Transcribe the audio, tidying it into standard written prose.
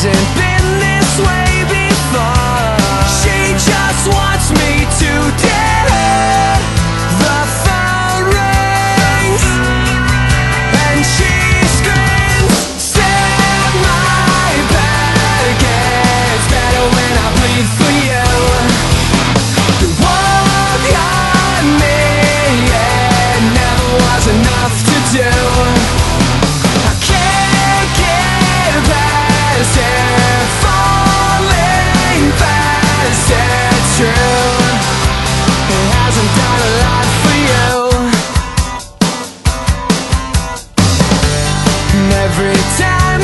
hasn't been this way before. She just wants me to get her. The phone rings and she screams, "Stab my back, it's better when I bleed for you." The walk on me, it never was enough to do. I can't get past it, falling fast, it's true. It hasn't done a lot for you. And every time